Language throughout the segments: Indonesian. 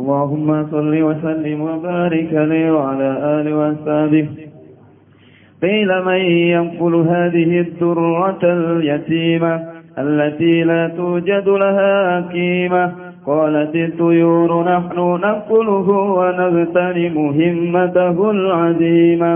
اللهم صل وسلم وبارك عليه وعلى آله وأصحابه. قيل من ينقل هذه الدرة اليتيمة التي لا توجد لها قيمة؟ قالت الطيور نحن ننقله ونغتنم همته العظيمة.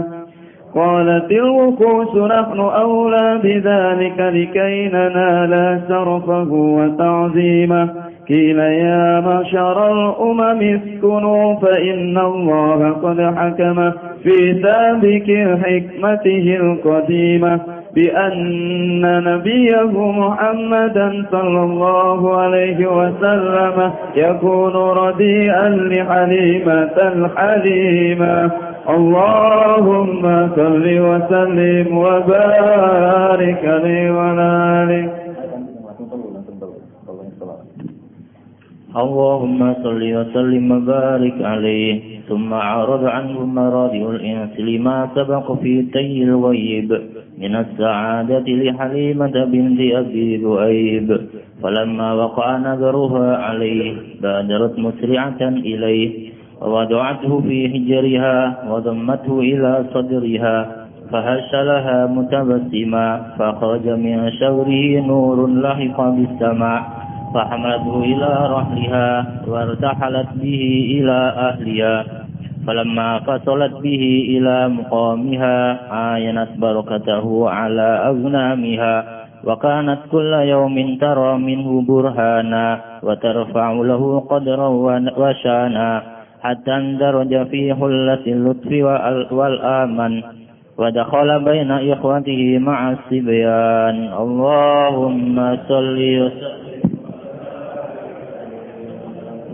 قالت الوقوس نحن أولى بذلك لكي ننال شرفه وتعظيمه. قيل يا معشر الأمم اسكنوا فإن الله قد حكم في سابق حكمته القديمة بأن نبيه محمدا صلى الله عليه وسلم يكون رديئا لحليمة الحليمة. اللهم صل وسلم وبارك عليه وعلى آله. اللهم صل وسلم وبارك عليه. ثم أعرض عنه مرادع الإنس لما سبق في تي الغيب من السعادة لحليمة بنت أبي ذؤيب، فلما وقع نظرها عليه بادرت مسرعة إليه ووضعته في حجرها وضمته إلى صدرها فهش لها متبسما، فخرج من شوره نور لحق بالسماء فحملته إلى رحلها وارتحلت به إلى أهلها. فلما فصلت به إلى مقامها عاينت بركته على أغنامها، وكانت كل يوم ترى منه برهانا وترفع له قدرا وشانا، حتى اندرج في حلة اللطف والآمن ودخل بين إخوته مع الصبيان.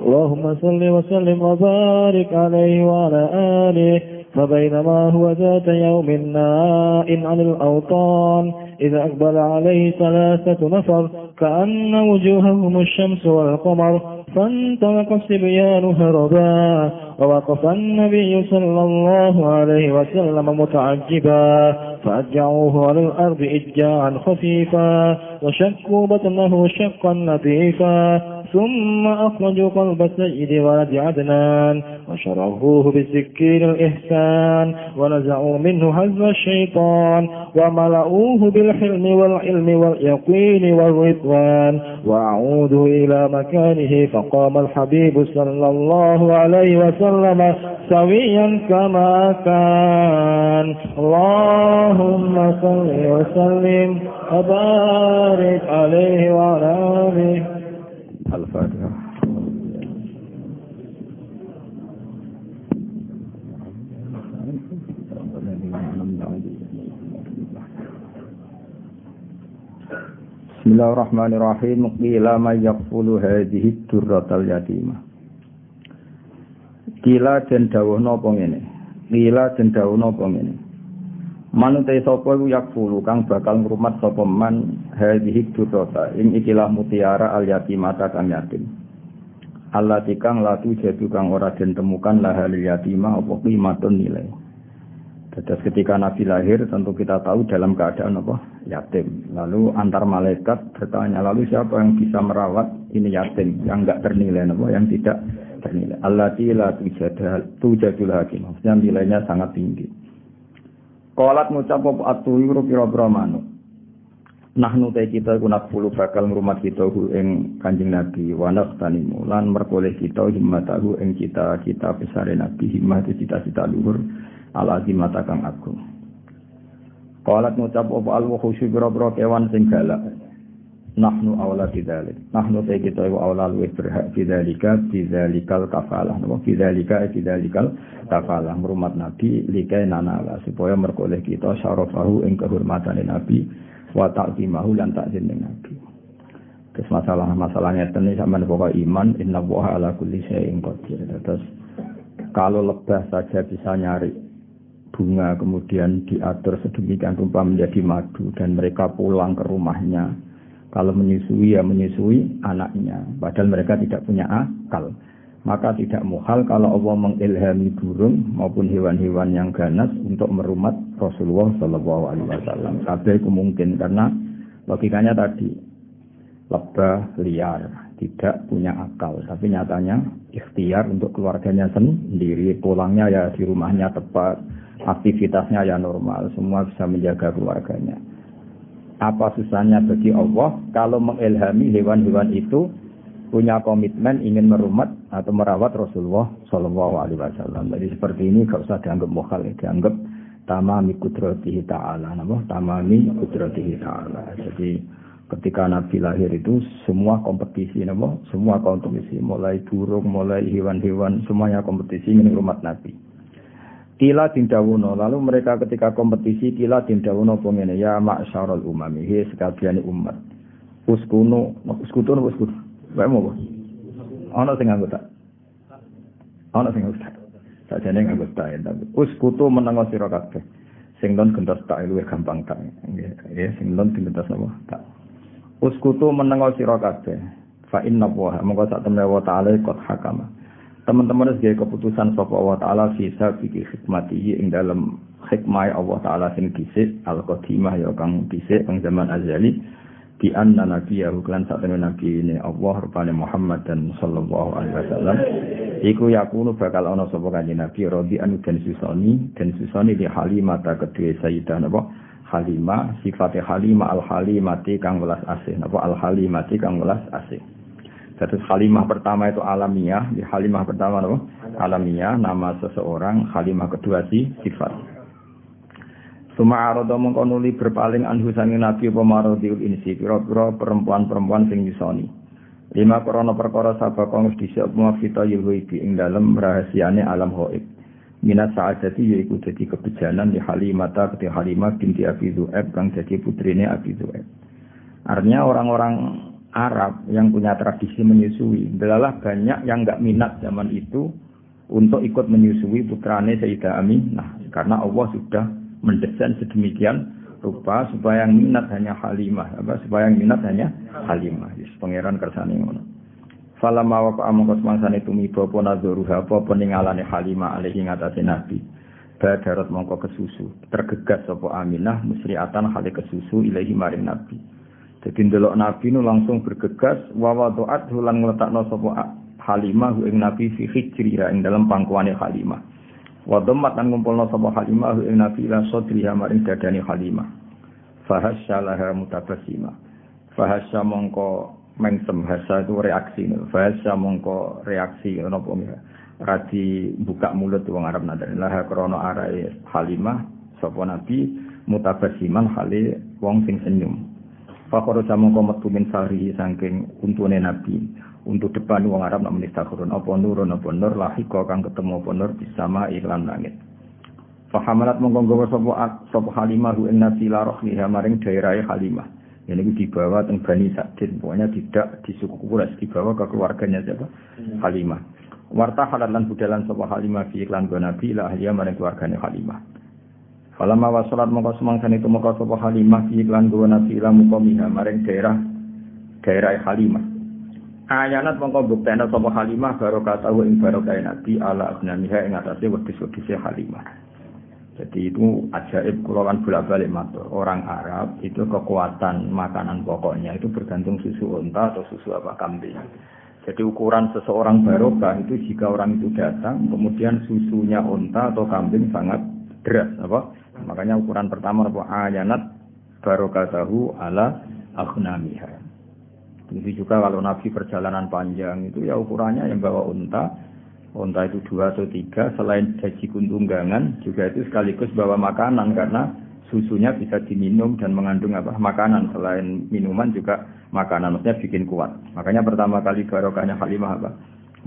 اللهم صل وسلم وبارك عليه وعلى آله. فبينما هو ذات يوم نائم عن الأوطان إذا أقبل عليه 3 نفر كأن وجوههم الشمس والقمر، فانطلق الصبيان هربا، ووقف النبي صلى الله عليه وسلم متعجبا، فأجعوه على الأرض إجاعا خفيفا وشكوا بطنه شقا لطيفا، ثم أخرجوا قلب سيد ولد عدنان وشربوه بالسكين الإحسان ونزعوا منه حزب الشيطان وملؤوه بالحلم والعلم واليقين والرضوان وأعودوا إلى مكانه. فقام الحبيب صلى الله عليه وسلم سويا كما كان. اللهم صل وسلم وبارك عليه وعلى آله. الفاتحة. Bismillahirrahmanirrahim. Qila may yaqfulu hadhihi durratal yatimah. Qila den dawuhna apa ngene. Qila den dawuhna apa ngene. Manute sapa iku yaqfulu kang bakal ngrumat sapa man hadhihi durrata ing ikilah mutiara al yatimata kang yatim. Allah tikang latu jadu kang ora den temukan lahal yatimah apa qimatun nilai. Terus ketika Nabi lahir tentu kita tahu dalam keadaan apa? Yatim. Lalu antar malaikat bertanya, lalu siapa yang bisa merawat ini yatim yang enggak ternilai apa? Yang tidak ternilai. Allati la tujadul hakim. Maksudnya nilainya sangat tinggi. Qalat ngucap apa atuyu pira-pira manuk. Nahnu ta kita kunat puluh bakal ngrumat kita ing Kanjeng Nabi wa naqtanimu lan merkoleh kita himmatahu ing cita-cita besare Nabi, himmah cita-cita luhur al-azimata kang agung. Qalat ngucap apa al-wuhusyu bira-bira kewan sing galak. Nahnu aula bidzalik. Nahnu ta kita wa aula luwih berhak bidzalikal kafalah. Napa bidzalikal kafalah ngrumat Nabi likai nanala supaya merkoleh kita syarafahu ing kehormatane Nabi wa ta'zimahu lan ta'zim Nabi. Terus masalahnya ini sampean pokok iman innallaha ala kulli syai'in qadir. Terus kalau lebah saja bisa nyari bunga kemudian diatur sedemikian rupa menjadi madu dan mereka pulang ke rumahnya. Kalau menyusui ya menyusui anaknya padahal mereka tidak punya akal. Maka tidak muhal kalau Allah mengilhami burung maupun hewan-hewan yang ganas untuk merumat Rasulullah sallallahu alaihi wasallam. Kabeh itu mungkin karena logikanya tadi. lebah, liar, tidak punya akal, tapi nyatanya ikhtiar untuk keluarganya sendiri, pulangnya ya di rumahnya tepat, aktivitasnya ya normal, semua bisa menjaga keluarganya. Apa susahnya bagi Allah kalau mengilhami hewan-hewan itu punya komitmen ingin merumat atau merawat Rasulullah Shallallahu Alaihi Wasallam. Jadi seperti ini gak usah dianggap mukhal, dianggap tamami kudratihi ta'ala, tamami kudratihi ta'ala. Jadi ketika Nabi lahir itu semua kompetisi, semua kompetisi, mulai burung, mulai hewan-hewan, semuanya kompetisi ingin merumat Nabi. Kila dindawuno, lalu mereka ketika kompetisi kila dindawuno pemene ya ma'syarul umami, he sekabiane umat. Uskutu. Wae mau. Ana sing anggota. Sajane anggota tapi uskutu menengo sira kabeh. Sing don gentos tak luwih gampang tak. Nggih, sing don gentos apa? Tak. Uskutu menengo sira kabeh. Fa inna wa monggo sak temne wa ta'ala qad hakama. Teman-teman sebagai keputusan sapa Allah Ta'ala bisa bikin hikmati ing dalam hikmah Allah Ta'ala sing dhisik al-qadimah ya kang dhisik ing zaman azali di anna nabiyahu kan sak temen nabi ini Allah rupane Muhammad dan sallallahu alaihi wasallam iku yakunu bakal ana sapa kanjeng nabi radhi anu den susoni di Halimah ta kedue Sayyidah napa Halimah sifate Halimah al-Halimati kang welas asih napa al-Halimati kang welas asih. Status Halimah pertama itu alamiah, di Halimah pertama apa? Alamiah, nama seseorang, Halimah kedua sifat. Suma'arodo mengkonuli berpaling anhu sangi nabi pemarodiul insi, pira-pira perempuan-perempuan sing nyusoni. 5 korona perkara sabakong disyak muafita yulhuibi ing dalam rahasiane alam hoib. Minat sa'adati yaiku jadi kebejanan di Halimata keti Halimah binti Abi Zu'eb kang jadi putrine Abi Zu'eb. Artinya orang-orang Arab yang punya tradisi menyusui, adalah banyak yang enggak minat zaman itu untuk ikut menyusui putrane Sayyidah Aminah karena Allah sudah mendesain sedemikian rupa supaya yang minat hanya Halimah, supaya yang minat hanya Halimah. Pangeran kersane ngono. Falamma waqa amangka semangsane tumiba apa nadzuruha apa peningalane Halimah alaihi ngatasi Nabi. Badarat mongko kesusu, tergegas sapa Aminah musriatan hale kesusu ilahi maring Nabi. Jadi ndelok Nabi nu langsung bergegas wa wadu'at lan ngletakno sapa Halimah ing Nabi fi hijriha ing dalam pangkuane Halimah. Wa dhammat lan ngumpulno sapa Halimah ing Nabi la sadriha maring dadane Halimah. Fahasyalaha mutabassima. Fahasya mongko mengsem hasa itu reaksi. Fahasya mongko reaksi napa radi buka mulut wong Arab nadane laha krana arae Halimah sapa Nabi mutabassiman hale wong sing senyum. Fakoro jamong komet tumin sari saking untune Nabi untuk depan wong Arab nak menistakurun apa nur lahiko kang ketemu apa nur bisama iklan langit. Fahamalat mongko sapa Halimah ing Nabi la rohliha maring daerahe Halimah. Ini dibawa teng Bani Sa'din, pokoknya tidak di suku Quraisy, dibawa ke keluarganya siapa? Halimah. Warta halalan budalan sapa Halimah fi iklan Nabi la ahliya maring keluargane Halimah. Falamma wasalat mongko semangsane tumeka sapa Halimah fi iklan Nabi la muqamiha maring daerah Halimah. Ayanat mongko buktene sapa Halimah barokatahu ing barokah Nabi ala abnaniha ing atase wedhus-wedhuse Halimah. Jadi itu ajaib kula kan bolak-balik matur. Orang Arab itu kekuatan makanan pokoknya itu bergantung susu unta atau susu apa kambing. Jadi ukuran seseorang barokah itu jika orang itu datang kemudian susunya unta atau kambing sangat deras apa? Makanya ukuran pertama apa ayanat barokatahu ala aghnamiha. Itu juga kalau Nabi perjalanan panjang itu ya ukurannya yang bawa unta itu 2 atau 3, selain gaji kuntunggangan juga itu sekaligus bawa makanan karena susunya bisa diminum dan mengandung apa makanan, selain minuman juga makanan, maksudnya bikin kuat. Makanya pertama kali barokahnya Halimah apa?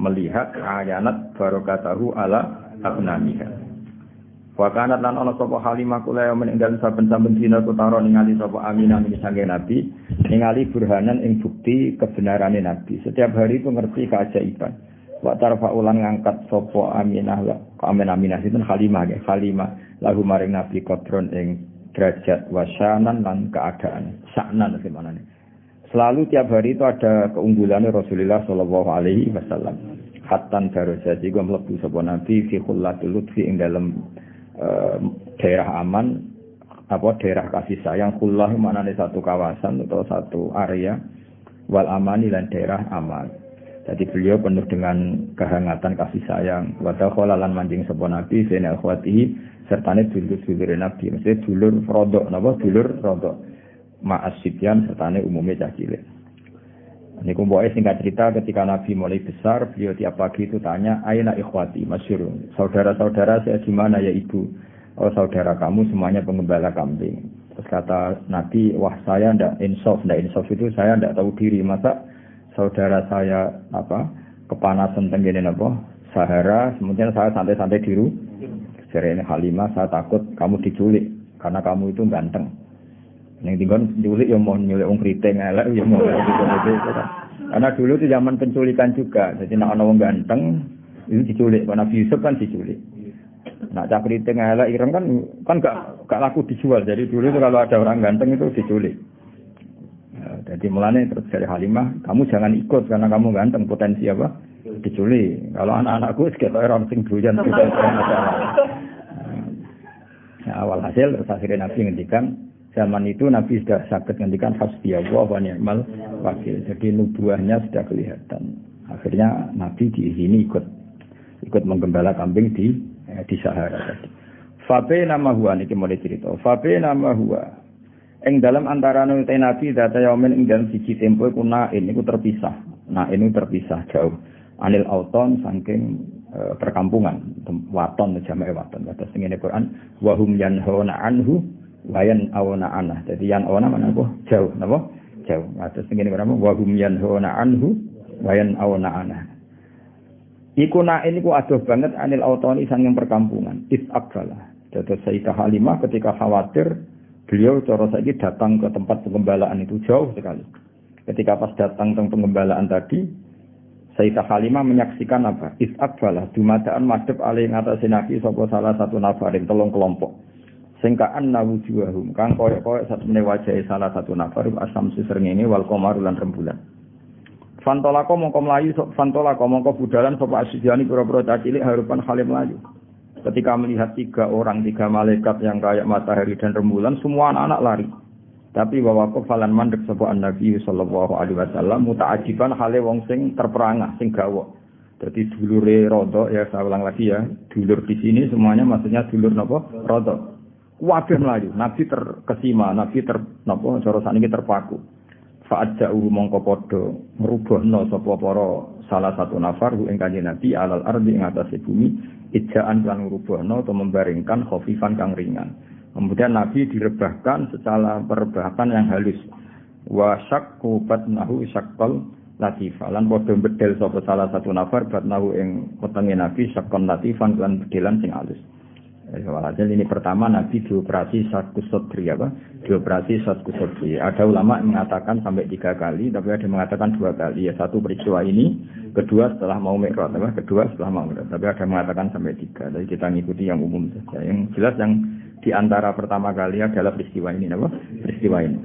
Melihat ayanat barokatahu ala abnamiha. Wa kanat lan ana sapa Halimah kula meninggal saben-saben dina kutara ningali sapa Aminah ing sange Nabi, ningali burhanan ing bukti kebenarane Nabi. Setiap hari itu ngerti keajaiban. Wa tarfa'ulan ngangkat sapa Aminah la Aminah itu Halimah nggih Halimah lagu maring Nabi qadron ing derajat wasanan lan keadaan saknan semanane. Selalu tiap hari itu ada keunggulannya Rasulullah sallallahu alaihi wasallam. Hatan darajat iku mlebu sapa Nabi fi khullatul lutfi ing dalam daerah aman apa daerah kasih sayang. Khullah maknane satu kawasan atau satu area wal amani lan daerah aman. Jadi beliau penuh dengan kehangatan kasih sayang. Wa dakhala lan manjing sapa Nabi sene akhwati sertane dulur-dulur Nabi. Maksudnya dulur rodok napa dulur rodok. Ma'as sibyan sertane umume cah cilik. Niku mboke singkat cerita ketika Nabi mulai besar, beliau tiap pagi itu tanya, "Aina ikhwati?" Masyhur. Saudara-saudara saya di mana ya ibu? Oh, saudara kamu semuanya pengembala kambing. Terus kata Nabi, "Wah, saya ndak insaf itu saya ndak tahu diri. Masa saudara saya kepanasan tenggene napa? Sahara, kemudian saya santai-santai di rumah." Jarene Halimah, "Saya takut kamu diculik karena kamu itu ganteng." Yang tinggal nyulik ya mau nyulik wong kriting elek ya mau. Karena dulu itu zaman penculikan juga. Jadi nek ana wong ganteng itu diculik. Karena Nabi Yusuf kan diculik. Nah, cak kriting elek ireng kan gak laku dijual. Jadi dulu itu kalau ada orang ganteng itu diculik. Nah, jadi mulane terus dari Halimah, "Kamu jangan ikut karena kamu ganteng, potensi apa? Diculik. Kalau anak-anakku sekitar orang sing doyan sudah masalah." Nah, awal hasil terus akhirnya Nabi ngendikan zaman itu Nabi sudah sakit ngendikan hasbiyallah wa ni'mal wakil. Jadi nubuahnya sudah kelihatan. Akhirnya Nabi diizini ikut menggembala kambing di Sahara tadi. Fabe nama huwa niki mulai cerita. Fabe nama huwa. Ing dalam antarane Nabi data yaumin ing dalam siji tempo iku niku terpisah. Ini terpisah jauh. Anil auton saking perkampungan, waton jamae waton. Terus ngene Quran wa hum yanhauna anhu wayan awana anah. Jadi yan awana mana apa? Jauh, napa? Jauh. Terus ngene kira wa hum yanhauna anhu wayan awana anah. Iku ini ku adoh banget anil autoni sanging perkampungan. Isaqala. Dados Sayyidah Halimah ketika khawatir beliau cara saiki datang ke tempat pengembalaan itu jauh sekali. Ketika pas datang ke pengembalaan tadi Sayyidah Halimah menyaksikan apa? Isaqala dumadaan madhep ali ngatasi Nabi sapa salah satu nafarin telung kelompok. Singkaan nawujuhum kang koyok-koyok satune wajahe salah satu nafar asam srengenge wal qamar lan rembulan. Fantolako mongko budalan sapa asjani pura-pura cilik harupan khalim layu. Ketika melihat tiga malaikat yang kayak matahari dan rembulan, semua anak-anak lari. Tapi wawaqaf falan mandek sapa Nabi sallallahu alaihi wasallam muta'ajiban hale wong sing terperangah, sing gawok. Jadi dulure rodok ya saya ulang lagi ya, dulur di sini semuanya maksudnya dulur napa? Rodok. Wabeh melayu, Nabi terkesima, Nabi napa cara sakniki terpaku. Fa'adza'uhu mongko padha ngrubahna sapa para salah satu nafar ing Kanjeng Nabi alal ardi ing atase bumi ijaan lan ngrubahna atau membaringkan khafifan kang ringan. Kemudian Nabi direbahkan secara perebahan yang halus. Wa syaqqa batnahu syaqqal latifan lan padha bedel sapa salah satu nafar batnahu ing wetenge Nabi syaqqan latifan lan bedelan sing halus. Walhasil ini pertama Nabi dioperasi Syaqqus Sadri dioperasi Syaqqus Sadri. Ada ulama yang mengatakan sampai 3 kali, tapi ada yang mengatakan 2 kali. Ya satu peristiwa ini, kedua setelah mau Mi'raj, kedua setelah mau Mi'raj. Tapi ada yang mengatakan sampai 3. Jadi kita ngikuti yang umum saja. Yang jelas yang di antara pertama kali adalah peristiwa ini, peristiwa ini.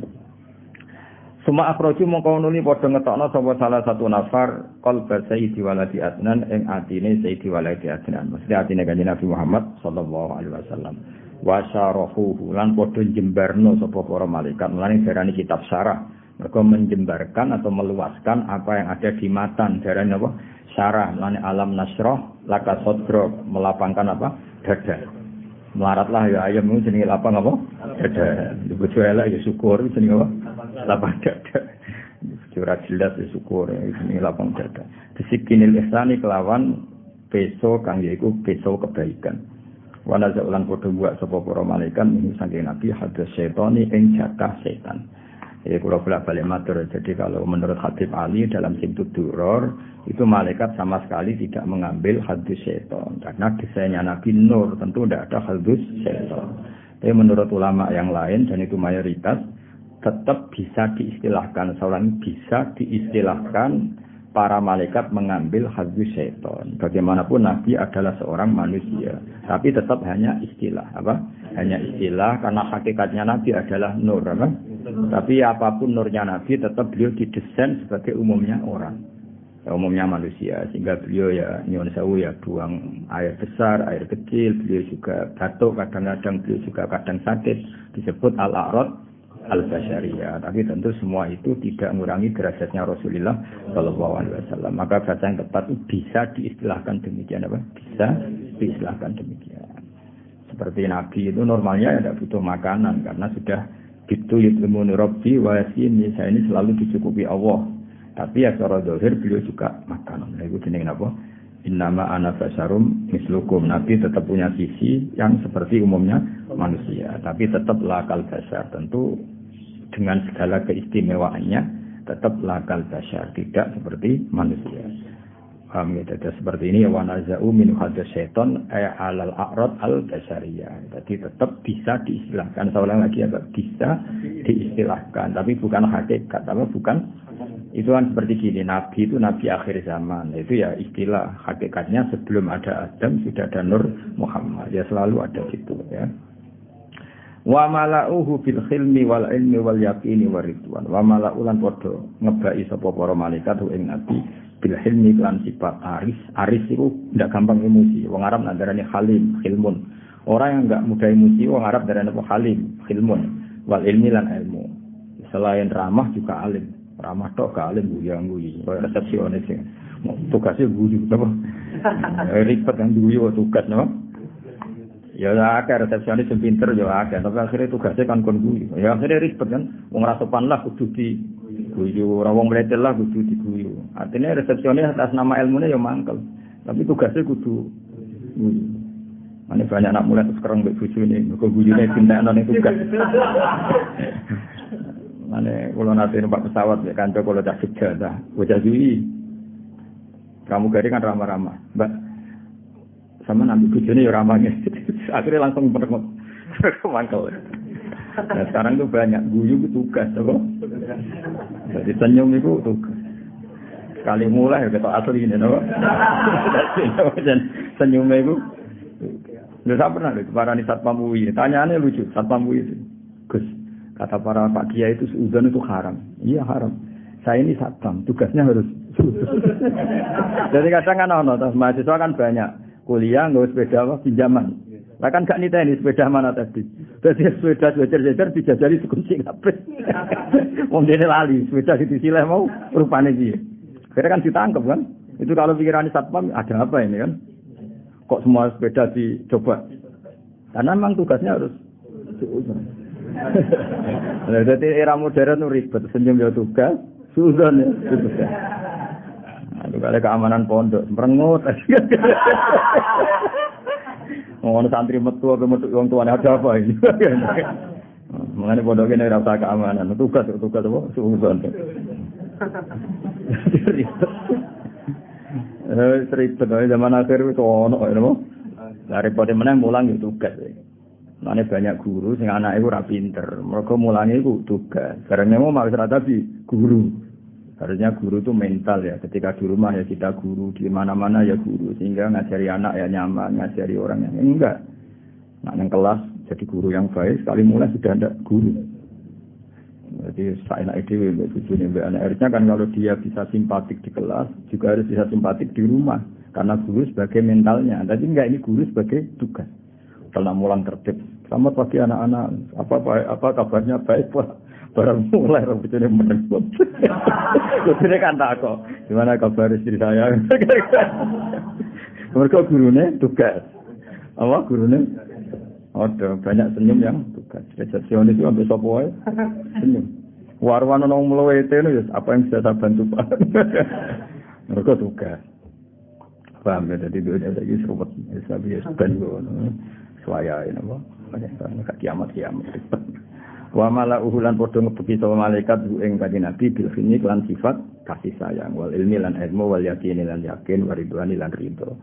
Suma akhroju mongko nuli padha ngetokno sapa salah satu nafar qalba sayyidi waladi adnan ing atine sayyidi waladi adnan. Mesti atine Kanjeng Nabi Muhammad sallallahu alaihi wasallam. Wa syarahu lan padha jembarno sapa para malaikat. Mulane darani kitab syarah. Mereka menjembarkan atau meluaskan apa yang ada di matan. Darani apa? Syarah. Mulane alam nasrah laka sadra melapangkan apa? Dada. Melaratlah ya ayam itu jenenge lapang apa? Dada. Bojo elek ya syukur jenenge apa? Lapang dada. Curah jelas ya syukur jenenge lapang dada. Disikinil ihsani kelawan peso kang yaiku peso kebaikan. Wana saulan padha buat sapa para malaikat ing saking Nabi hadas setani ing jatah setan. Ya kula balik matur. Jadi kalau menurut Habib Ali dalam Simtud Duror itu malaikat sama sekali tidak mengambil hadus setan karena desainnya Nabi Nur tentu tidak ada hadus setan. Tapi menurut ulama yang lain dan itu mayoritas tetap bisa diistilahkan para malaikat mengambil hadus setan. Bagaimanapun Nabi adalah seorang manusia, tapi tetap hanya istilah hanya istilah karena hakikatnya Nabi adalah nur Tapi apapun nurnya Nabi tetap beliau didesain sebagai umumnya orang, umumnya manusia, sehingga beliau ya nyuwun sewu ya buang air besar, air kecil, beliau juga batuk kadang-kadang, beliau juga kadang sakit, disebut al-a'rad al-basyariyah. Tapi tentu semua itu tidak mengurangi derajatnya Rasulullah sallallahu alaihi wasallam. Maka bahasa yang tepat itu bisa diistilahkan demikian apa? Bisa diistilahkan demikian. Seperti Nabi itu normalnya tidak butuh makanan karena sudah gitu yut'imuni rabbi wa yasini, saya ini selalu dicukupi Allah. Tapi ya secara zahir beliau juga makan. Nah, itu jenenge apa? Innama ana basyarum mislukum. Nabi tetap punya sisi yang seperti umumnya manusia, tapi tetap lakal basyar. Tentu dengan segala keistimewaannya tetap lakal basyar, tidak seperti manusia. Paham ya? Jadi seperti ini wa naza'u min hadza syaiton ay alal a'rad al basyariyah. Jadi tetap bisa diistilahkan. Saya ulang lagi ya, bisa diistilahkan, tapi bukan hakikat, apa bukan. Itu kan seperti gini, Nabi itu Nabi akhir zaman. Itu ya istilah, hakikatnya sebelum ada Adam sudah ada Nur Muhammad. Ya selalu ada gitu ya. Wa mala'uhu bil khilmi wal ilmi wal yaqini wa ridwan. Wa mala'ulan padha ngebai sapa para malaikat ing Nabi bil hilmi lan sifat aris. Aris itu ndak gampang emosi. Wong Arab ndarani halim, khilmun. Orang yang enggak mudah emosi wong Arab ndarani apa halim, khilmun. Wal ilmi lan ilmu. Selain ramah juga alim. Ramah tok gak alim guyu-guyu. Kaya resepsionis sing tugasnya guyu apa? Ribet kan guyu tugas no. Ya akeh resepsionis sing pinter ya akeh, tapi akhirnya tugasnya kan kon guyu. Ya akhirnya ribet kan. Wong ra sopan lah kudu di guyu, ora wong mletel lah kudu diguyu. Artinya resepsionis atas nama ilmunya ya mangkel. Tapi tugasnya kudu guyu. Mane banyak anak mulai sekarang mbek bojone, mergo guyune pintakno ning tugas. Mane kula nate numpak pesawat ya kanca kula cak Jogja ta. Bocah iki. Kamu gari kan ramah-ramah. Mbak sama nampi bojone ya ramahnya. Akhirnya langsung merengok. Mangkel. Nah, sekarang tuh banyak guyu itu tugas apa? Jadi senyum itu tugas. Sekali mulai ya ketok asli ini no. Senyumnya itu. Lha sak pernah lho parani Satpam UI. Tanyaannya lucu, Satpam UI itu. Gus, kata para Pak Kiai itu seuzon itu haram. Iya haram. Saya ini satpam, tugasnya harus. Jadi kadang kan ono, mahasiswa kan banyak kuliah nggak sepeda apa pinjaman. Lah kan gak niteni sepeda mana tadi. Jadi sepeda jejer-jejer dijajari dikunci kabeh. Wong dene lali, sepeda disileh mau rupane piye. Akhirnya kan ditangkap kan. Itu kalau pikiran satpam ada apa ini kan? Kok semua sepeda dicoba? Karena memang tugasnya harus seuzon. Nah, jadi era modern itu ribet, senyum ya tugas, sudah ya tugas. Aduh, kalau keamanan pondok, merengut. Ngono santri metu apa metu wong tuane ada apa ini? Mengenai pondok ini rasa keamanan, tugas apa? Sudah. Ribet, zaman akhir itu ono, ya, daripada menang mulang itu tugas. Mane banyak guru sing anake ora pinter. Mergo mulange iku tugas. Karena mau maksud tadi guru. Harusnya guru itu mental ya. Ketika di rumah ya kita guru, di mana-mana ya guru. Sehingga ngajari anak ya nyaman, ngajari orang yang enggak. Nah, yang kelas jadi guru yang baik, sekali mulai sudah ada guru. Jadi seenak ide mbek bojone mbek anak. Harusnya kan kalau dia bisa simpatik di kelas, juga harus bisa simpatik di rumah. Karena guru sebagai mentalnya. Tapi enggak, ini guru sebagai tugas. Kalau mulang tertib. Selamat pagi anak-anak. Apa kabarnya baik Pak? Baru mulai rambutnya menengok. Gurune kan tak kok. Gimana kabar istri saya? Mereka gurunya tugas. Apa gurunya? Ada banyak senyum yang tugas. Resepsionis itu sampai sapa wae senyum. Warwan ono mlowete ya apa yang bisa saya bantu Pak? Mereka tugas. Paham ya, jadi dunia lagi seruput. Bisa biasa ben ngono. Suaya ini apa? Banyak kiamat. Wa mala uhulan podo ngebeki sama malaikat ing kanjeng Nabi bil khini lan sifat kasih sayang wal ilmi lan ilmu wal yakin lan yakin wa ridwani lan ridho.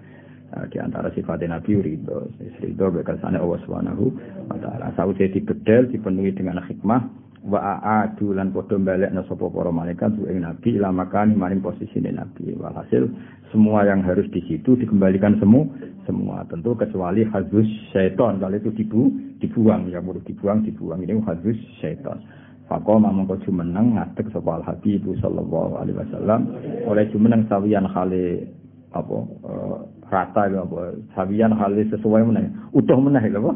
Di antara sifat Nabi ridho be kersane Allah Subhanahu wa taala. Sawise dibedel dipenuhi dengan hikmah wa aadu lan podo balekna sapa para malaikat ing Nabi ila makan maring posisine Nabi. Walhasil semua yang harus di situ dikembalikan semua tentu kecuali hadus syaitan. Kalau itu dibuang ya perlu dibuang ini hadus syaitan. Faqama mongko jumeneng ngadeg sapa al-habib sallallahu alaihi wasallam oleh jumeneng sawiyan khale apa rata apa sawiyan khale sesuai meneh utuh meneh lho apa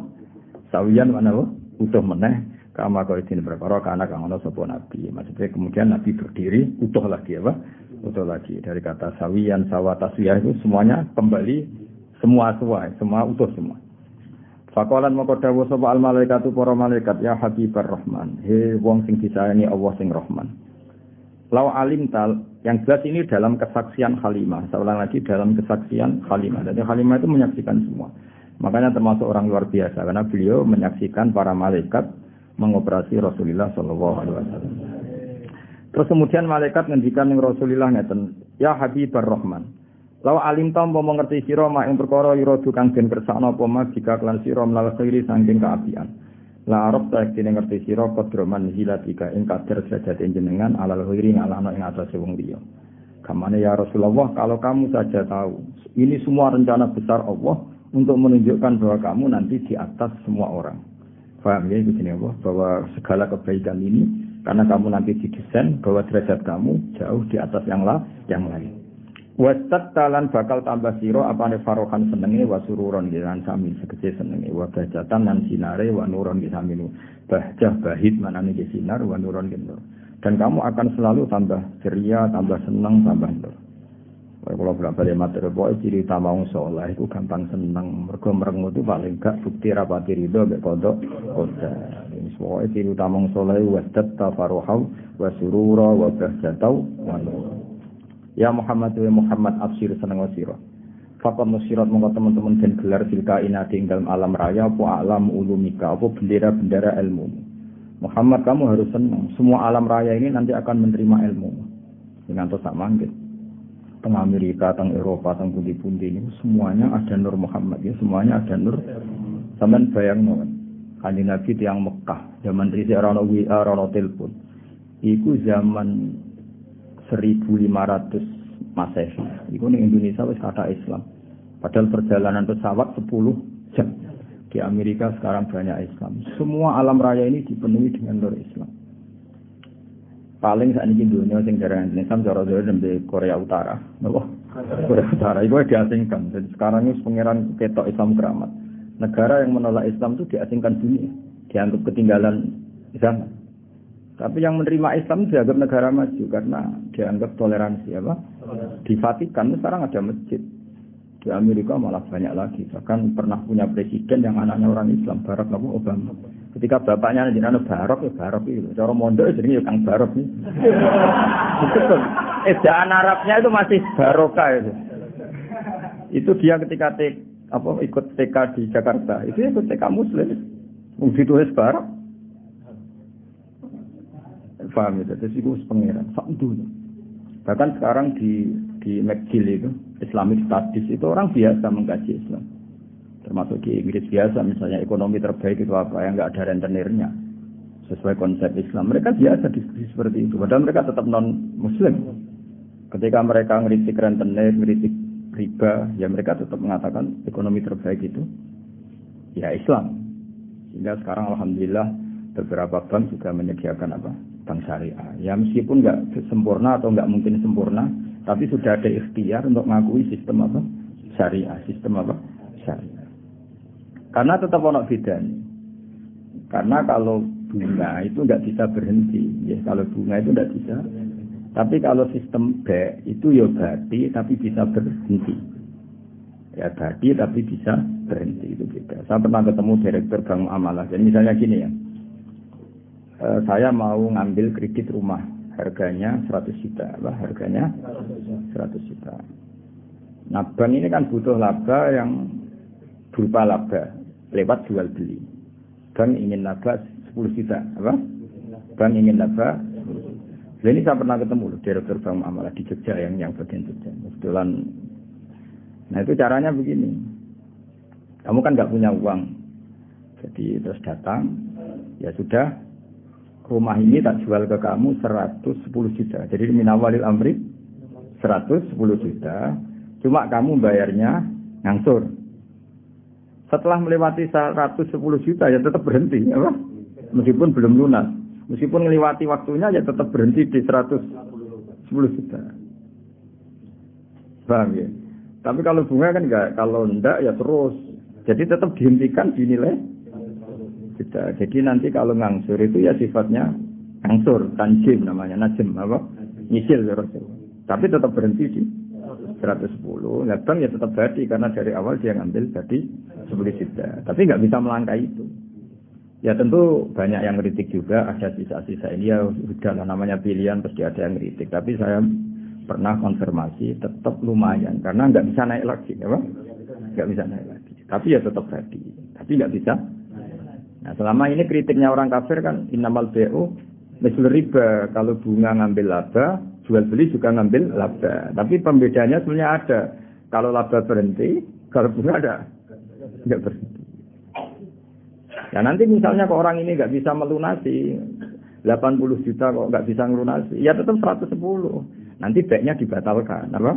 sawiyan mana apa utuh meneh kama qaidin perkara kana kang ana sapa nabi. Maksudnya kemudian nabi berdiri utuh lagi apa? Utuh lagi dari kata sawiyan sawa taswiyah itu semuanya kembali semua utuh semua. Faqalan moko dawuh sapa al malaikatu para malaikat ya habibar rahman. He wong sing disayangi Allah sing Rahman. Lau alim tal, yang jelas ini dalam kesaksian Halimah. Saya ulang lagi dalam kesaksian Halimah. Jadi Halimah itu menyaksikan semua. Makanya termasuk orang luar biasa karena beliau menyaksikan para malaikat mengoperasi Rasulullah Shallallahu Alaihi Wasallam. Terus kemudian malaikat ngendikan ning Rasulullah ngeten, ya Habibar Rahman. Lau alim tal mau mengerti sira mak ing perkara yuradu kang den kersakno apa mak jika kelan sira mlal khairi saking keapian. La arab tak dene ngerti sira kodroman hilatika ing kader derajat jenengan alal khairi ngalana ing atase wong liya. Kamane ya Rasulullah kalau kamu saja tahu ini semua rencana besar Allah untuk menunjukkan bahwa kamu nanti di atas semua orang. Paham ya itu sini Allah bahwa segala kebaikan ini karena kamu nanti didesain bahwa derajat kamu jauh di atas yang lain. Wasat talan bakal tambah siro apane farohan senenge wa sururon lan sami segede senenge wa bahjatan lan sinare wa nuron ki saminu bahjah bahid manane ki sinar wa nuron ki nur. Dan kamu akan selalu tambah ceria, tambah senang, tambah nur. Kalau balik materi pokoke ciri utama wong saleh iku gampang seneng. Mergo merengu itu paling gak bukti rapati ridho mek kodok koda. Ini pokoke ciri utama wong saleh wasat tafaruhau wa surura wa bahjatau wa nur. Ya Muhammad wa Muhammad absir seneng sira. Fakon musirat mongko teman-teman den gelar fil kainati ing dalam alam raya apa alam ulumika apa bendera-bendera ilmu. Muhammad kamu harus senang. Semua alam raya ini nanti akan menerima ilmu. Dengan to sak mangke. Teng Amerika, teng Eropa, teng pundi-pundi ini semuanya ada nur Muhammad ya, semuanya ada nur. Sampeyan bayangno Kanjeng Nabi tiyang Mekah, zaman risik ora ono WA, ora ono telepon. Iku zaman 1500 Masehi. Iku ning Indonesia wis kata Islam. Padahal perjalanan pesawat 10 jam. Di Amerika sekarang banyak Islam. Semua alam raya ini dipenuhi dengan nur Islam. Paling sakniki dunia sing jarang Islam cara-cara nembe Korea Utara. Napa? Korea Utara iku diasingkan. Jadi sekarang ini pangeran ketok Islam keramat. Negara yang menolak Islam itu diasingkan dunia. Dianggap ketinggalan zaman. Tapi yang menerima Islam dianggap negara maju karena dianggap toleransi apa? Di Vatikan sekarang ada masjid. Di Amerika malah banyak lagi. Bahkan pernah punya presiden yang anaknya orang Islam, Barack Obama. Ketika bapaknya jenenge Barok ya Barok itu. Cara mondok jenenge Kang Barok iki. Betul. Ejaan Arabnya itu masih Barokah itu. Itu dia ketika ikut TK di Jakarta. Itu ikut TK Muslim. Ditulis Barok. Paham itu, terus itu pengiran, sakdunya. Bahkan sekarang di McGill itu, Islamic Studies itu orang biasa mengkaji Islam. Termasuk di Inggris biasa, misalnya ekonomi terbaik itu apa, yang nggak ada rentenirnya. Sesuai konsep Islam. Mereka biasa diskusi seperti itu, padahal mereka tetap non-Muslim. Ketika mereka ngeritik rentenir, ngeritik riba, ya mereka tetap mengatakan ekonomi terbaik itu, ya Islam. Sehingga sekarang Alhamdulillah, beberapa bank juga menyediakan apa? Bank syariah. Ya meskipun nggak sempurna atau nggak mungkin sempurna, tapi sudah ada ikhtiar untuk mengakui sistem apa? Syariah. Sistem apa? Syariah. Karena tetap ono bedanya. Karena kalau bunga itu nggak bisa berhenti. Ya, kalau bunga itu nggak bisa. Tapi kalau sistem B itu ya berarti tapi bisa berhenti. Ya berarti tapi bisa berhenti itu beda. Saya pernah ketemu direktur Bank Amalah. Jadi misalnya gini ya. Saya mau ngambil kredit rumah harganya 100 juta, harganya 100 juta. Nah, bank ini kan butuh laba yang berupa laba lewat jual beli. Bank ingin laba 10 juta, Bank ingin laba. Ini saya pernah ketemu loh, direktur Bank Amalah di Jogja yang bagian Jogja. Kebetulan. Nah, itu caranya begini. Kamu kan nggak punya uang. Jadi terus datang, ya sudah. Rumah ini tak jual ke kamu 110 juta. Jadi minawalil amri 110 juta. Cuma kamu bayarnya ngangsur. Setelah melewati 110 juta ya tetap berhenti. Apa? Meskipun belum lunas. Meskipun melewati waktunya ya tetap berhenti di 110 juta. Paham ya? Tapi kalau bunga kan enggak. Kalau enggak ya terus. Jadi tetap dihentikan dinilai juta. Jadi nanti kalau ngangsur itu ya sifatnya ngangsur, tanjim namanya, najim apa? Nyicil terus. Tapi tetap berhenti di 110. Nah, bank ya tetap badi karena dari awal dia ngambil jadi 10 juta. Tapi nggak bisa melangkahi itu. Ya tentu banyak yang kritik juga, ada sisa-sisa ini ya sudah namanya pilihan pasti ada yang kritik. Tapi saya pernah konfirmasi tetap lumayan karena nggak bisa naik lagi, ya Pak? Nggak bisa naik lagi. Tapi ya tetap badi. Tapi nggak bisa. Nah selama ini kritiknya orang kafir kan innamal bai'u mislu riba, kalau bunga ngambil laba, jual beli juga ngambil laba. Tapi pembedanya sebenarnya ada. Kalau laba berhenti, kalau bunga ada nggak berhenti. Ya nanti misalnya kok orang ini nggak bisa melunasi 80 juta kok nggak bisa melunasi, ya tetap 110. Nanti baiknya dibatalkan, apa?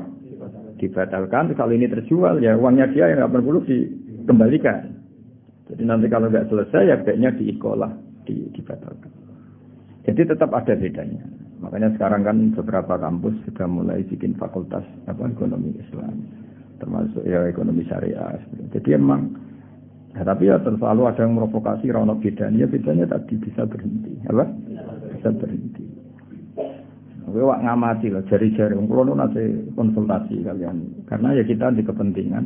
Dibatalkan. Terus kalau ini terjual ya uangnya dia yang 80 dikembalikan. Jadi nanti kalau nggak selesai ya baiknya diikolah, dibatalkan. Jadi tetap ada bedanya. Makanya sekarang kan beberapa kampus sudah mulai bikin fakultas ekonomi Islam, termasuk ya ekonomi syariah. Jadi emang nah, tapi ya selalu ada yang provokasi rono bedanya tadi bisa berhenti, apa? Bisa berhenti. Kowe wak ngamati lah jari-jari wong kula nate konsultasi kalian. Karena ya kita di kepentingan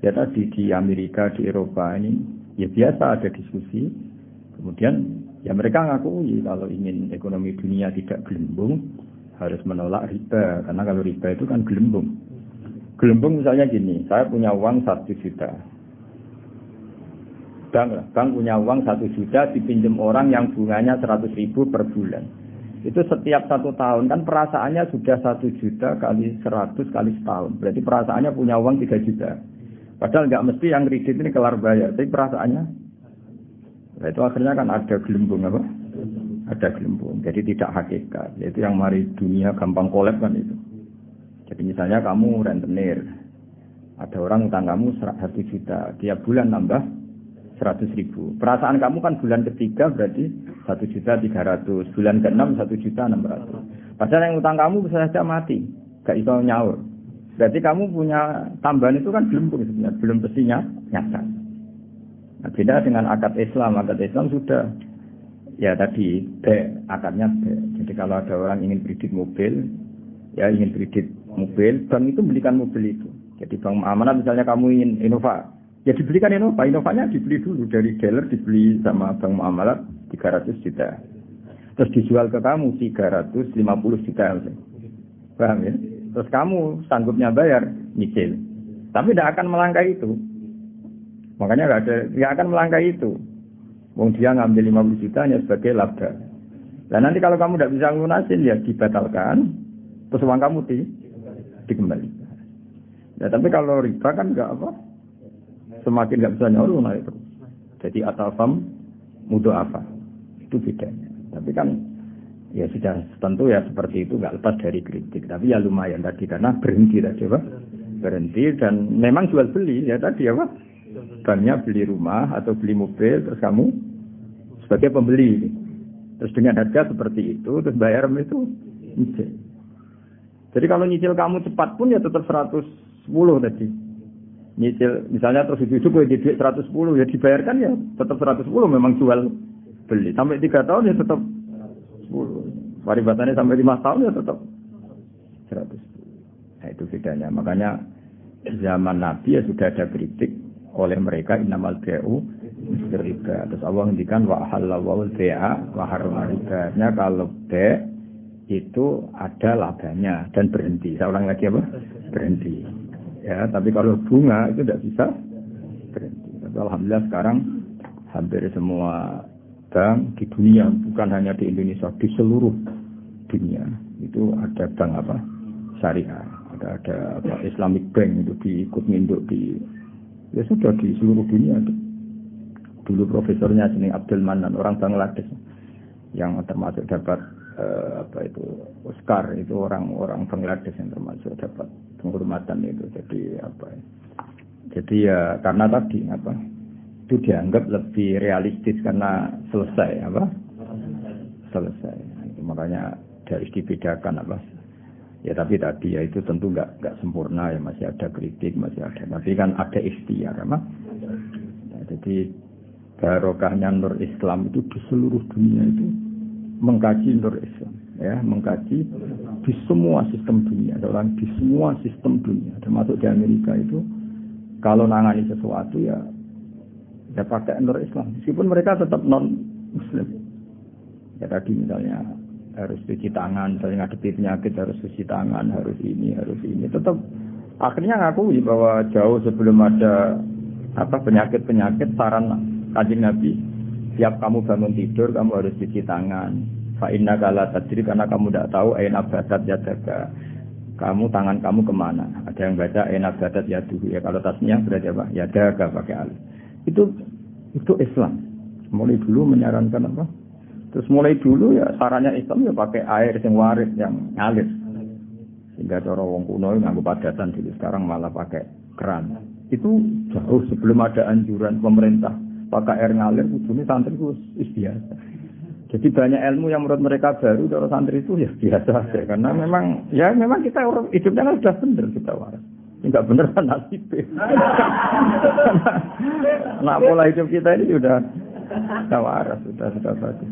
ya tadi di Amerika, di Eropa ini ya biasa ada diskusi. Kemudian ya mereka ngakui kalau ingin ekonomi dunia tidak gelembung harus menolak riba, karena kalau riba itu kan gelembung. Gelembung misalnya gini, saya punya uang 1 juta. Bank punya uang 1 juta dipinjam orang yang bunganya 100.000 per bulan. Itu setiap 1 tahun kan perasaannya sudah 1 juta kali 100 kali setahun. Berarti perasaannya punya uang 3 juta. Padahal nggak mesti yang kredit ini kelar bayar, tapi perasaannya. Nah, itu akhirnya kan ada gelembung apa? Ada gelembung. Jadi tidak hakikat. Yaitu yang mari dunia gampang kolab kan itu. Jadi misalnya kamu rentenir, ada orang utang kamu 1 juta, tiap bulan nambah 100.000. Perasaan kamu kan bulan ketiga berarti 1.300.000, bulan ke-6 1.600.000. Padahal yang utang kamu bisa saja mati, gak iso nyaur. Berarti kamu punya tambahan itu kan belum sebenarnya, belum pastinya nyata. Nah, beda dengan akad Islam sudah ya tadi B, akadnya B. Jadi kalau ada orang ingin kredit mobil, ya ingin kredit mobil, bank itu belikan mobil itu. Jadi bank amanah misalnya kamu ingin Innova, ya dibelikan Innova, Innovanya dibeli dulu dari dealer, dibeli sama bank muamalat 300 juta. Terus dijual ke kamu 350 juta. Paham ya? Terus kamu sanggupnya bayar, nyicil. Tapi tidak akan melangkahi itu. Makanya nggak akan melangkahi itu. Wong dia ngambil 50 juta hanya sebagai laba. Dan nanti kalau kamu tidak bisa lunasin ya dibatalkan. Terus uang kamu dikembalikan. Ya tapi kalau riba kan nggak apa? Semakin nggak bisa nyaur naik terus. Jadi atafam mudo apa itu bedanya. Tapi kan ya sudah tentu ya seperti itu nggak lepas dari kritik. Tapi ya lumayan tadi karena berhenti tadi apa? Berhenti dan memang jual beli ya tadi apa? Banknya beli rumah atau beli mobil terus kamu sebagai pembeli. Terus dengan harga seperti itu terus bayar itu nyicil. Jadi kalau nyicil kamu cepat pun ya tetap 110 tadi. Nyicil misalnya terus hidup duit 110 ya dibayarkan ya tetap 110 memang jual beli sampai 3 tahun ya tetap 10 paribatannya sampai 5 tahun ya tetap 110. Nah itu bedanya. Makanya zaman Nabi ya sudah ada kritik oleh mereka innamal bai'u riba. Terus Allah ngendikan wa halallahu al-bai'a wa harrama riba. Kalau bai' itu ada labanya dan berhenti. Saya ulang lagi apa? Berhenti. Ya, tapi kalau bunga itu tidak bisa berhenti. Tapi alhamdulillah sekarang hampir semua bank di dunia, bukan hanya di Indonesia, di seluruh dunia itu ada bank apa? Syariah. Ada apa? Islamic Bank itu diikut nginduk di ya sudah di seluruh dunia. Dulu profesornya sini Abdul Manan, orang Bangladesh yang termasuk dapat Oscar itu orang Bangladesh yang termasuk dapat penghormatan itu. Jadi jadi ya karena tadi itu dianggap lebih realistis karena selesai selesai. Makanya harus dibedakan ya tapi tadi ya itu tentu nggak sempurna ya, masih ada kritik, masih ada, tapi kan ada ikhtiar nah, jadi barokahnya nur Islam itu di seluruh dunia itu mengkaji nur Islam, ya, mengkaji di semua sistem dunia, orang di semua sistem dunia, termasuk di Amerika itu kalau nangani sesuatu ya pakai nur Islam, meskipun mereka tetap non Muslim. Ya tadi misalnya harus cuci tangan, misalnya ngadepi penyakit harus cuci tangan, harus ini, tetap akhirnya ngakui bahwa jauh sebelum ada penyakit saran Kanjeng Nabi, tiap kamu bangun tidur kamu harus cuci tangan. Fa innaka la tadri, karena kamu tidak tahu aina badat yadaka. Kamu tangan kamu kemana? Ada yang baca aina badat yaduhu, ya kalau tasnya berarti apa? Yadaka pakai alif. Itu Islam. Mulai dulu menyarankan apa? Terus mulai dulu ya sarannya Islam ya pakai air yang waris yang ngalir. Sehingga cara wong kuno nganggo padatan dulu, sekarang malah pakai keran. Itu jauh sebelum ada anjuran pemerintah pakai air ngalir, ujungnya santri itu biasa. Jadi banyak ilmu yang menurut mereka baru, cara santri itu ya biasa saja. Karena memang kita orang hidupnya kan sudah benar kita waras. Enggak benar kan nasibnya. Nah pola hidup kita ini sudah waras, sudah bagus.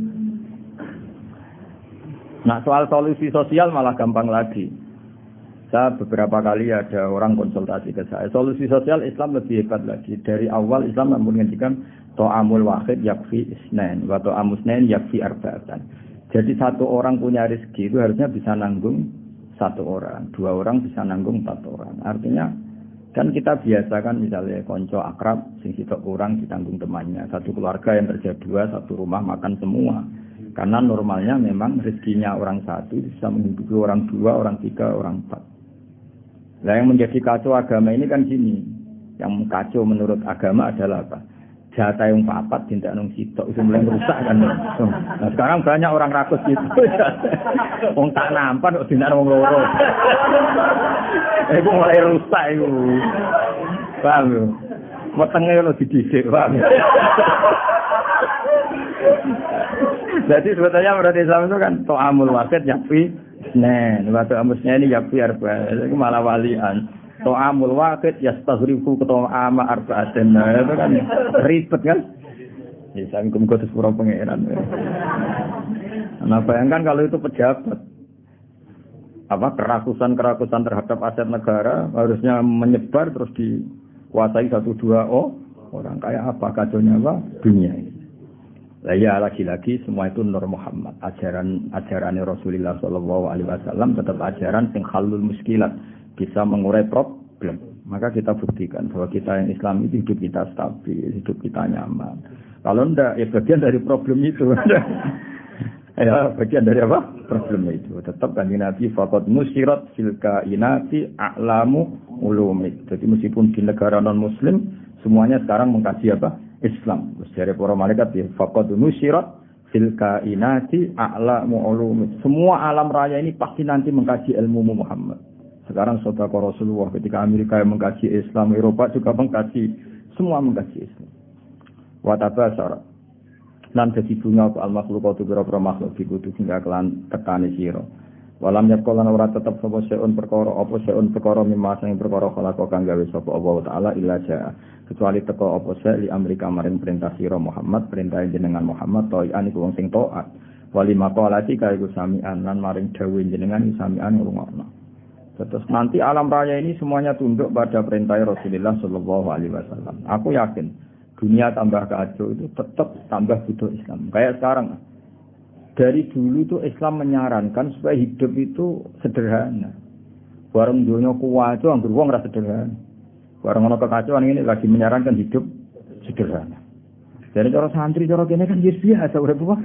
Nah soal solusi sosial malah gampang lagi. Saya beberapa kali ada orang konsultasi ke saya. Solusi sosial Islam lebih hebat lagi. Dari awal Islam mengendikan to'amul wahid yakfi isnain wa to'amus nain yakfi arba'atan. Jadi satu orang punya rezeki itu harusnya bisa nanggung satu orang, dua orang bisa nanggung 4 orang. Artinya kan kita biasakan misalnya konco akrab sing sitok kurang ditanggung temannya. Satu keluarga yang kerja 2, satu rumah makan semua. Karena normalnya memang rezekinya orang satu bisa menghidupi orang 2, orang 3, orang 4. Nah yang menjadi kacau agama ini kan gini. Yang kacau menurut agama adalah apa? Jatah yang 4 tindak nung sitok itu mulai rusak kan. Nah, sekarang banyak orang rakus gitu. Wong tak nampan kok tindak wong loro. Itu mulai rusak itu. Paham yo. Wetenge lo didhisik, paham. Jadi sebetulnya menurut Islam itu kan to'amul wahid yakfi isnain. Wa to'amusnya ini yakfi arba'atan. Itu malah walian. To'amul waqid yastaghrifu keta'ama arba'atin. Itu kan ribet kan? Ya sangkum kudu sepuro pangeran. Nah bayangkan kalau itu pejabat. Kerakusan terhadap aset negara harusnya menyebar terus dikuasai 1-2 orang kayak apa kacaunya dunia ini. Lah ya lagi-lagi semua itu nur Muhammad. Ajaran Rasulullah sallallahu alaihi wasallam tetap ajaran sing halul muskilat. Bisa mengurai problem. Maka kita buktikan bahwa kita yang Islam itu hidup kita stabil, hidup kita nyaman. Kalau enggak, ya bagian dari problem itu. Ya, bagian dari apa? Problem itu. Tetap Kanjeng Nabi faqad musyirat fil kainati a'lamu ulumid. Jadi meskipun di negara non-muslim, semuanya sekarang mengkaji apa? Islam. Terus dari para malaikat ya faqad musyirat fil kainati a'lamu ulumid. Semua alam raya ini pasti nanti mengkaji ilmu Muhammad. Sekarang saudara Rasulullah ketika Amerika yang mengkaji Islam, Eropa juga mengkaji, semua mengkaji Islam. Watabasara. Lan dadi bunga al-makhlukatu bira-bira makhluk dikudu hingga kelan tekane sira. Walam yakolan ora tetep sapa seun perkara mimma sing perkara khalaqa kang gawe sapa Allah taala illa jaa. Kecuali teko apa li Amerika maring perintah sira Muhammad, perintah jenengan Muhammad toian iku wong sing taat. Wali maqalati kaiku sami'an lan maring dawuh jenengan sami'an ngrungokno. Terus nanti alam raya ini semuanya tunduk pada perintah Rasulullah Shallallahu Alaihi Wasallam. Aku yakin dunia tambah kacau itu tetap tambah butuh Islam. Kayak sekarang dari dulu itu Islam menyarankan supaya hidup itu sederhana. Warung dunia kuat itu anggur wong rasa sederhana. Warung ono kekacauan ini lagi menyarankan hidup sederhana. Dari cara santri, cara kene kan biasa urip wae.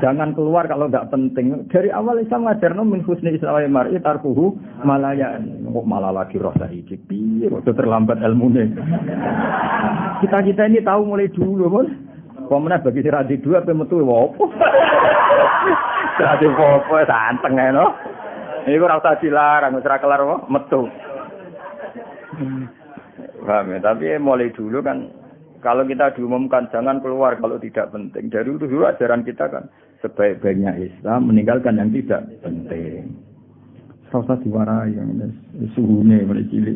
Jangan keluar kalau enggak penting. Dari awal Islam ngajarno min husni islamil mar'i tarkuhu malaya. Kok malah lagi roh saiki. Piye kok terlambat ilmune. Kita ini tahu mulai dulu, Bos. Pemene bagi sira di dua pe metu opo. Dadi opo santeng ae no. Iku ora usah dilarang, wis ora kelar metu. Paham ya, tapi mulai dulu kan kalau kita diumumkan jangan keluar kalau tidak penting. Dari dulu ajaran kita kan sebaik-baiknya Islam meninggalkan yang tidak penting. Rasa diwarai yang suhune mulai cilik.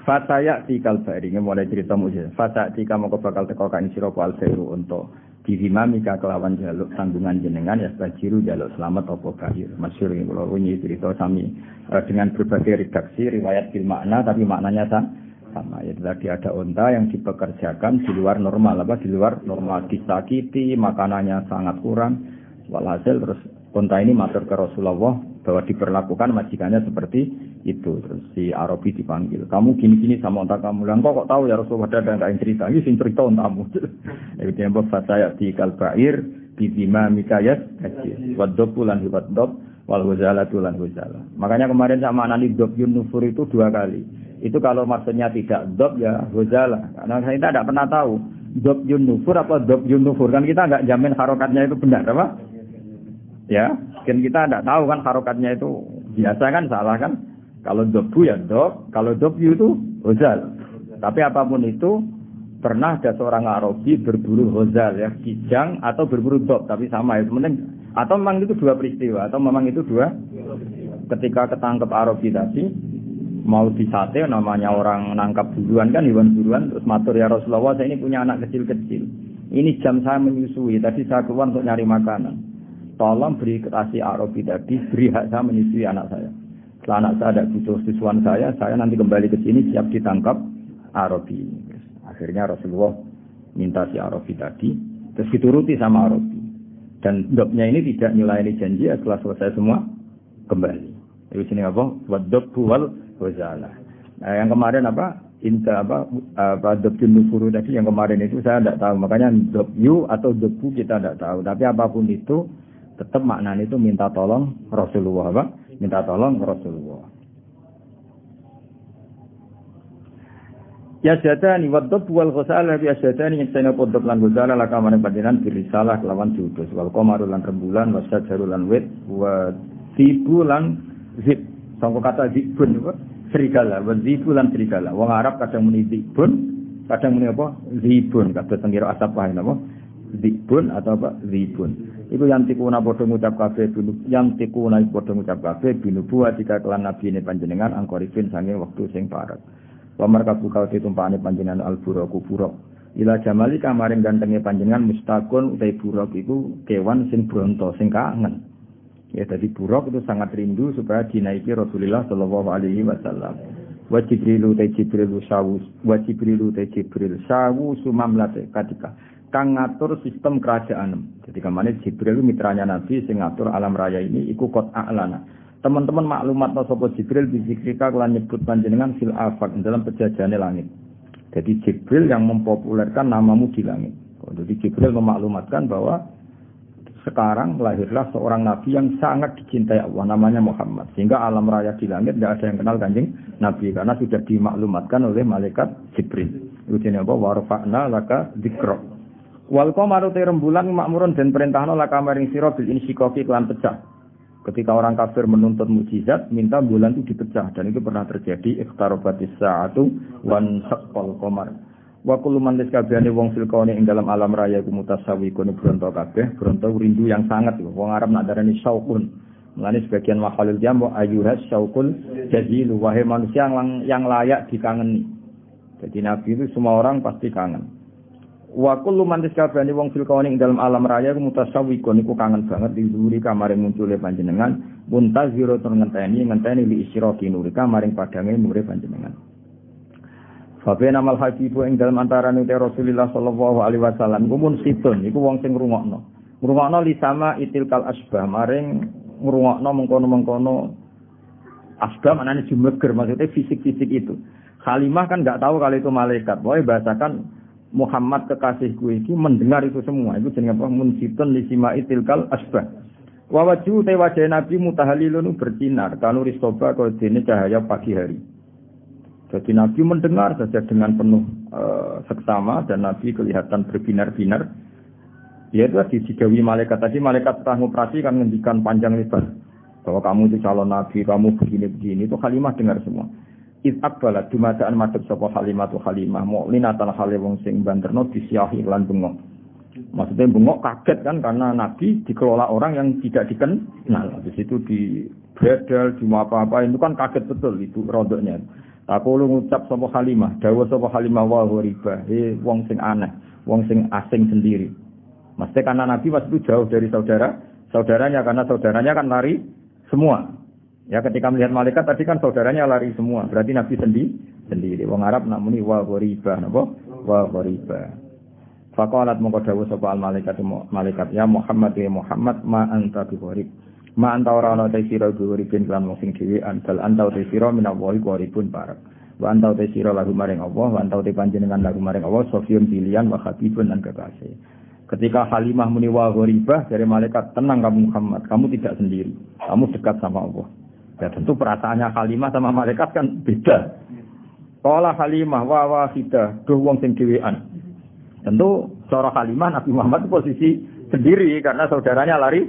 Fataya tikal bari mulai cerita mujizat. Fataya tika moko bakal teko ka ing sira al khairu untuk dirimamika kelawan jaluk tanggungan jenengan ya bajiru jaluk selamat apa bahir. Masyhur iki kula wingi cerita sami dengan berbagai redaksi riwayat bil makna tapi maknanya sama. Ya tadi ada unta yang dipekerjakan di luar normal di luar normal disakiti, makanannya sangat kurang. Walhasil terus unta ini matur ke Rasulullah bahwa diperlakukan majikannya seperti itu. Terus si Arabi dipanggil, kamu gini-gini sama unta kamu. Lah kok tahu ya Rasulullah ada yang cerita. Ini sing cerita untamu. Itu yang bapak saya di kalbair di bima mikayat wadobulan hibatdob wal huzalatulan huzala. Makanya kemarin sama anani dob yunufur itu 2 kali. Itu kalau maksudnya tidak dob ya huzala. Karena kita tidak pernah tahu dob yunufur apa dob yunufur. Kan kita nggak jamin harokatnya itu benar apa? Ya, kan kita tidak tahu kan harokatnya itu biasa kan salah kan? Kalau dobu ya dob, kalau dobyu itu hozal. Tapi apapun itu pernah ada seorang Arabi berburu hozal ya, kijang atau berburu dob, tapi sama itu penting. Atau memang itu 2 peristiwa, atau memang itu 2 ketika ketangkep Arabi tadi mau disate namanya orang nangkap buruan kan hewan buruan terus matur ya Rasulullah saya ini punya anak kecil-kecil. Ini jam saya menyusui, tadi saya keluar untuk nyari makanan. Tolong beri kasih Arabi tadi, beri hak saya menyusui anak saya. Setelah anak saya ada butuh susuan saya nanti kembali ke sini siap ditangkap Arabi. Akhirnya Rasulullah minta si Arabi tadi, terus dituruti sama Arabi. Dan dobnya ini tidak nyulayani janji, setelah selesai semua kembali. Itu sini apa? Wadobbu wal wazala. Nah, yang kemarin apa? Inta dobjun nufuru tadi yang kemarin itu saya tidak tahu. Makanya dobyu atau dobbu kita tidak tahu. Tapi apapun itu tetap maknanya itu minta tolong Rasulullah apa? Minta tolong Rasulullah. Ya syadani wadab wal ghusala bi syadani yang podok lan ghusala laka maring panjenengan birisalah kelawan diutus wal qamarul lan rembulan wasyajarul lan wit wa tibulan zib. Sangko kata zibun apa? Serigala, wa zibulan serigala. Wong Arab kadang muni zibun, kadang muni apa? Zibun. Kados tengira asap wae napa? Zibun atau apa? Zibun. Iku yang tikuna padha ngucap kabeh yang tikuna padha ngucap kabeh binubuwa jika kelan nabi ne panjenengan angkorifin sange wektu sing parek. Pamar kabukal ditumpakane panjenengan alburaku buruk. Ila jamali kamaring gantenge panjenengan mustaqun utai buruk iku kewan sing bronto sing kangen. Ya dadi buruk itu sangat rindu supaya dinaiki Rasulullah sallallahu alaihi wasallam. Wa Jibrilu ta Jibril sawu wa Jibrilu ta Jibril sawu sumamlate katika kang ngatur sistem kerajaan. Jadi kemana Jibril mitranya Nabi sing ngatur alam raya ini iku kot a'lana. Teman-teman maklumat sapa Jibril bizikrika kelan nyebut panjenengan fil afaq dalam penjajane langit. Jadi Jibril yang mempopulerkan namamu di langit. Jadi Jibril memaklumatkan bahwa sekarang lahirlah seorang nabi yang sangat dicintai Allah namanya Muhammad. Sehingga alam raya di langit tidak ada yang kenal Kanjeng Nabi karena sudah dimaklumatkan oleh malaikat Jibril. Itu jenenge apa? Warfa'na laka dzikra. Wal qamaru rembulan makmurun dan perintahna laka maring sira bil insyikaki kelan pecah. Ketika orang kafir menuntut mukjizat, minta bulan itu dipecah dan itu pernah terjadi iqtarabatis sa'atu wan saqqal qamar. Wa kullu man liskabiyane wong fil kauni ing dalam alam raya ku mutasawiqun bronto kabeh, bronto rindu yang sangat. Wong Arab nak darani syauqun. Mulane sebagian makhluk jamu ayyuhas syauqul jazil wahai manusia yang layak dikangeni. Jadi Nabi itu semua orang pasti kangen. Wa kullu man liskabiyane wong fil kauni ing dalam alam raya ku mutasawiqun iku kangen banget dihuri kamaring muncule panjenengan muntaziratun ngenteni li isyraqi nurika maring padange nure panjenengan. Fabena mal habibu ing dalam antarané Rasulullah sallallahu alaihi wasallam kumun situn iku wong sing ngrungokno. Ngrungokno li sama itilkal asbah maring ngrungokno mengkono-mengkono asbah maknane jumeger maksudnya fisik-fisik itu. Halimah kan enggak tahu kalau itu malaikat. Pokoke bahasakan Muhammad kekasihku iki mendengar itu semua. Itu jenenge apa? Mun situn li sama itilkal asbah. Wa wajhu te wajah Nabi mutahalilun bersinar kanu ristoba kaya dene cahaya pagi hari. Jadi Nabi mendengar saja dengan penuh seksama dan Nabi kelihatan berbinar-binar. Ya itu digawi malaikat tadi, malaikat setelah ngoperasi kan ngendikan panjang lebar bahwa kamu itu calon Nabi, kamu begini-begini. Itu Halimah dengar semua. Is'aqbalat dumadaan madhep sapa Halimah tu Halimah mu'linatan hale wong sing banterno disiahi lan bengok. Maksudnya bengok kaget kan karena Nabi dikelola orang yang tidak dikenal. Habis itu di bredel, di apa-apa itu kan kaget betul itu rodoknya. Aku lu ngucap sapa Halimah, dawuh sapa Halimah wa ghoriba, wong sing aneh, wong sing asing sendiri. Mesti karena Nabi waktu itu jauh dari saudaranya karena saudaranya kan lari semua. Ya ketika melihat malaikat tadi kan saudaranya lari semua, berarti Nabi sendiri. Wong Arab nak muni wa ghoriba, napa? Wa ghoriba. Faqalat mongko dawuh sapa al malaikat ya Muhammad ma anta bi ghorib. Ma anta ora ana te sira guripin lan wong sing dhewean bal anta te sira minallahi guripun parek wa anta te sira lagu maring Allah wa anta te panjenengan lagu maring Allah sofiyun pilihan wa habibun lan kekasih. Ketika Halimah muni wa ghoribah dari malaikat, tenang kamu Muhammad, kamu tidak sendiri, kamu dekat sama Allah. Ya tentu perasaannya Halimah sama malaikat kan beda. Qala Halimah wa wahida duh wong sing dhewean. Tentu cara Halimah Nabi Muhammad posisi sendiri karena saudaranya lari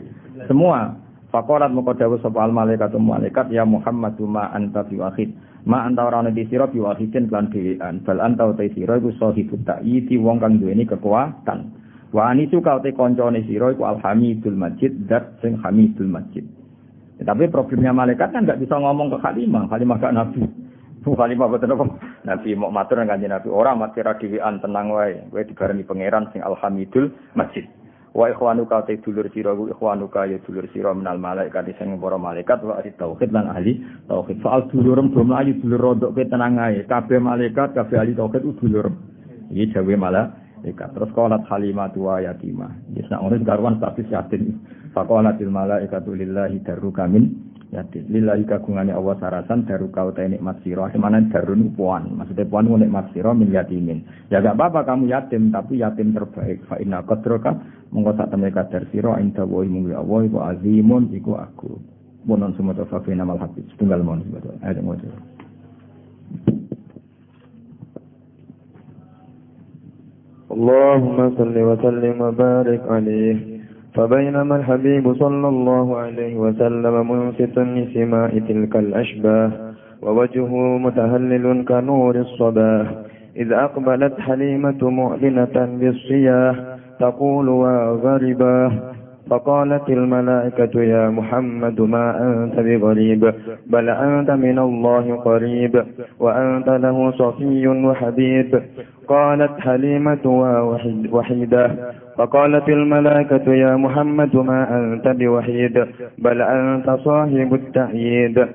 semua. Faqalat moko dawuh sapa al malaikat ya Muhammad ma anta biwahid ma anta ora ana sira biwahidin lan dhewean bal anta uta sira iku sahibut ta'iti wong kang duweni kekuatan wa anitu ka te kancane sira iku alhamidul majid zat sing hamidul majid. Tapi problemnya malaikat kan enggak bisa ngomong ke Halimah gak nabi. Halimah boten apa nabi mau matur nang Kanjeng Nabi ora mati ra dhewean tenang wae kowe dibareni pangeran sing alhamidul majid. Wa ikhwanuka te dulur sira ku ikhwanuka ya dulur sira minal malaikat sing para malaikat wa ahli tauhid lan ahli tauhid. Soal dulurem do mlayu dulur rodok ke tenang ae. Kabeh malaikat, kabeh ahli tauhid ku dulur. Iki jawe malaikat. Terus qalat Halimatu wa yatimah. Wis nak ngono garwan status yatim. Faqalatil malaikatu lillahi darruka min yatim. Lillahi kagungane Allah sarasan daruka uta nikmat sira. Semanan darun puan. Maksudnya puan nikmat sira min yatimin. Ya gak apa-apa kamu yatim tapi yatim terbaik. Fa inna qadraka monggo sak temene kadar sira inda wa munggu Allah iku azimun iku aku. Monon sumata fa fina mal habib. Tunggal mon sebetulnya. Ayo ngono. Allahumma salli wa sallim wa barik alaihi. فبينما الحبيب صلى الله عليه وسلم منصتا لسماء تلك الأشباه ووجهه متهلل كنور الصباح إذ أقبلت حليمة معلنة بالصياح تقول وغرباه فقالت الملائكة يا محمد ما أنت بغريب بل أنت من الله قريب وأنت له صفي وحبيب قالت حليمة وحيدة فقالت الملائكة يا محمد ما أنت بوحيد بل أنت صاحب التأييد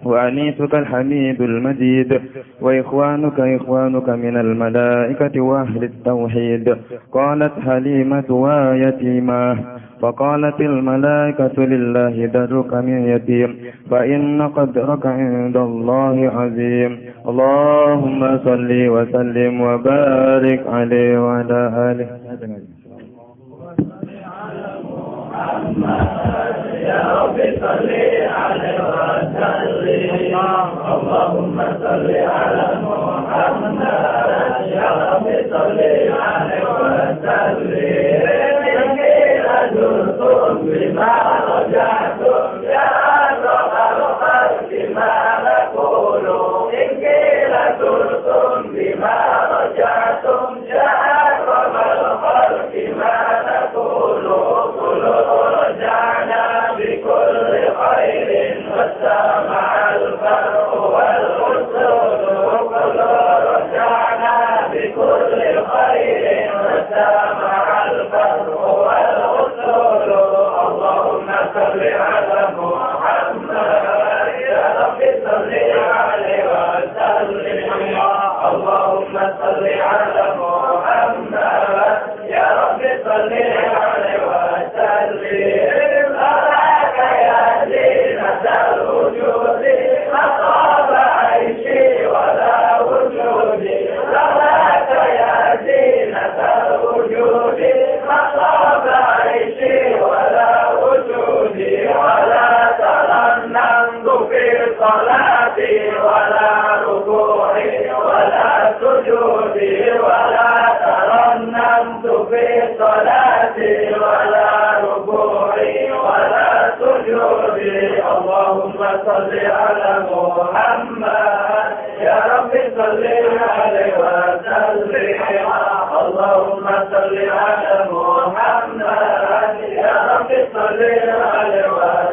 وأنيسك الحميد المجيد وإخوانك من الملائكة وأهل التوحيد قالت حليمة ويتيماه فقالت الملائكة لله درك من يتيم فإن قدرك عند الله عظيم اللهم صل وسلم وبارك عليه وعلى آله يا رب صل عليه وسلم اللهم صل على محمد يا رب صل عليه وسلم أجرتم بما رجعتم يا رب الخلق ما نقول إن قيل زرتم بما رجعتم يا رب الخلق ما نقول رجعنا بكل خير والسمع الفرح والرسول رجعنا بكل خير والسمع الفرح والرسول اللهم صل على محمد يا رب صل عليه وسلم اللهم صل على محمد يا رب صل عليه وسلم أراك يا زينة الوجود أطاب عيشي ولا وجودي أراك يا زينة الوجود أطاب عيشي ولا وجودي ولا ترنمت في صلاتي ولا ركوعي ولا سجودي ولا ترنمت في صلاتي ولا ركوعي ولا سجودي اللهم صل على محمد يا رب صل عليه وسلم اللهم صل على محمد يا رب صل عليه وسلم